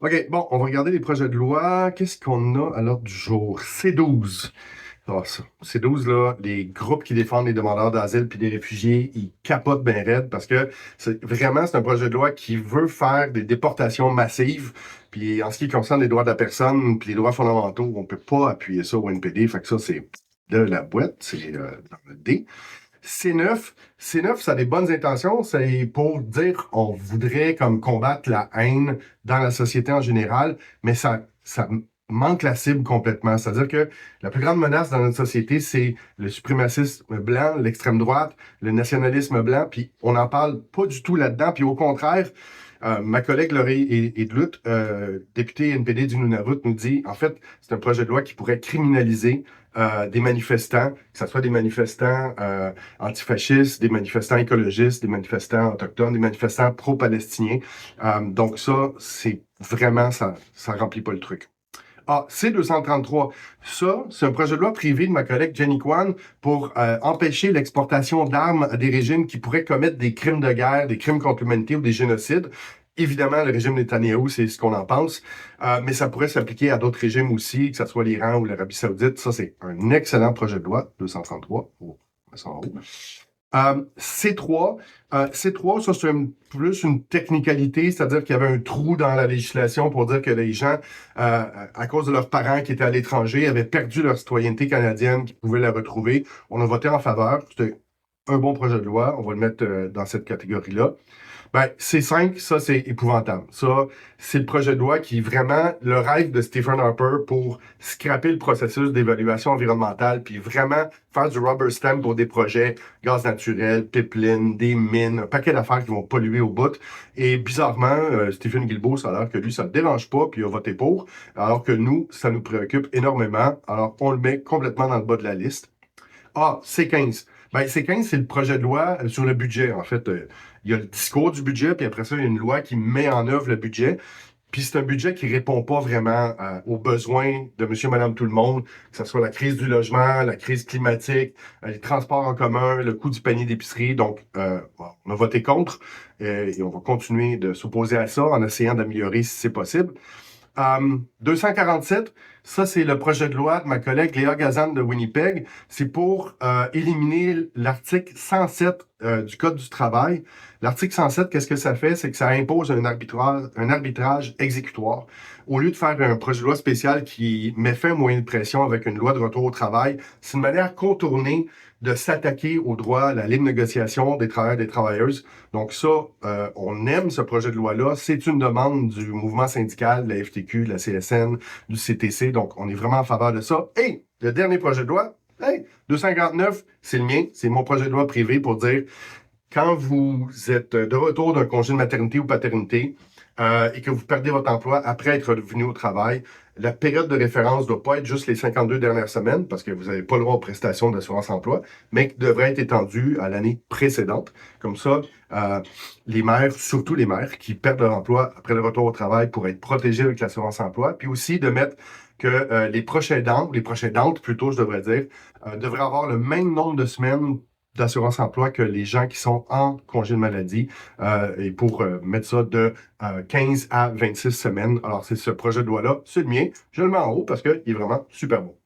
OK, bon, on va regarder les projets de loi. Qu'est-ce qu'on a à l'ordre du jour? C12. Ah, ça. C12, là, les groupes qui défendent les demandeurs d'asile puis des réfugiés, ils capotent bien raide parce que c'est un projet de loi qui veut faire des déportations massives. Puis en ce qui concerne les droits de la personne puis les droits fondamentaux, on peut pas appuyer ça au NPD. Fait que ça, c'est de la boîte, c'est dans le D. C9, ça a des bonnes intentions, c'est pour dire on voudrait comme combattre la haine dans la société en général, mais ça manque la cible complètement. C'est-à-dire que la plus grande menace dans notre société, c'est le suprémacisme blanc, l'extrême droite, le nationalisme blanc, puis on n'en parle pas du tout là-dedans, puis au contraire, ma collègue Laurie Edlut, députée NPD du Nunavut, nous dit, en fait, c'est un projet de loi qui pourrait criminaliser des manifestants, que ce soit des manifestants antifascistes, des manifestants écologistes, des manifestants autochtones, des manifestants pro-palestiniens. Donc c'est vraiment, ça remplit pas le truc. Ah, C233, ça, c'est un projet de loi privé de ma collègue Jenny Kwan pour empêcher l'exportation d'armes à des régimes qui pourraient commettre des crimes de guerre, des crimes contre l'humanité ou des génocides. Évidemment, le régime Netanyahou, c'est ce qu'on en pense, mais ça pourrait s'appliquer à d'autres régimes aussi, que ce soit l'Iran ou l'Arabie Saoudite. Ça, c'est un excellent projet de loi, 233. Oh, ça en haut. C3, C3, ça c'est plus une technicalité, c'est-à-dire qu'il y avait un trou dans la législation pour dire que les gens, à cause de leurs parents qui étaient à l'étranger, avaient perdu leur citoyenneté canadienne, qui pouvaient la retrouver. On a voté en faveur. C'était un bon projet de loi. On va le mettre dans cette catégorie-là. Ben, C5, ça, c'est épouvantable. Ça, c'est le projet de loi qui est vraiment le rêve de Stephen Harper pour scraper le processus d'évaluation environnementale, puis vraiment faire du rubber stamp pour des projets, gaz naturel, pipeline, des mines, un paquet d'affaires qui vont polluer au bout. Et bizarrement, Stephen Guilbeault, ça a l'air que lui, ça ne le dérange pas, puis il a voté pour, alors que nous, ça nous préoccupe énormément. Alors, on le met complètement dans le bas de la liste. Ah, C15. Ben, C15, c'est le projet de loi sur le budget. En fait, il y a le discours du budget, puis après ça, il y a une loi qui met en œuvre le budget. Puis c'est un budget qui répond pas vraiment aux besoins de monsieur, madame, tout le monde, que ce soit la crise du logement, la crise climatique, les transports en commun, le coût du panier d'épicerie. Donc, on a voté contre et on va continuer de s'opposer à ça en essayant d'améliorer si c'est possible. 247, ça c'est le projet de loi de ma collègue Léa Gazan de Winnipeg. C'est pour éliminer l'article 107 du Code du travail. L'article 107, qu'est-ce que ça fait? C'est que ça impose un arbitrage exécutoire. Au lieu de faire un projet de loi spécial qui met fin aux moyens de pression avec une loi de retour au travail, c'est une manière contournée de s'attaquer aux droits, à la libre négociation des travailleurs et des travailleuses. Donc ça, on aime ce projet de loi-là. C'est une demande du mouvement syndical, de la FTQ, de la CSN, du CTC. Donc, on est vraiment en faveur de ça. Et le dernier projet de loi, 259, c'est le mien. C'est mon projet de loi privé pour dire quand vous êtes de retour d'un congé de maternité ou paternité et que vous perdez votre emploi après être revenu au travail, la période de référence ne doit pas être juste les 52 dernières semaines parce que vous n'avez pas le droit aux prestations d'assurance-emploi, mais qui devrait être étendue à l'année précédente. Comme ça, les mères, surtout les mères qui perdent leur emploi après le retour au travail pour être protégées avec l'assurance-emploi, puis aussi de mettre que les prochains dents, les prochains dentes plutôt, je devrais dire, devraient avoir le même nombre de semaines d'assurance-emploi que les gens qui sont en congé de maladie et pour mettre ça de 15 à 26 semaines. Alors, c'est ce projet de loi-là, c'est le mien. Je le mets en haut parce qu'il est vraiment super beau.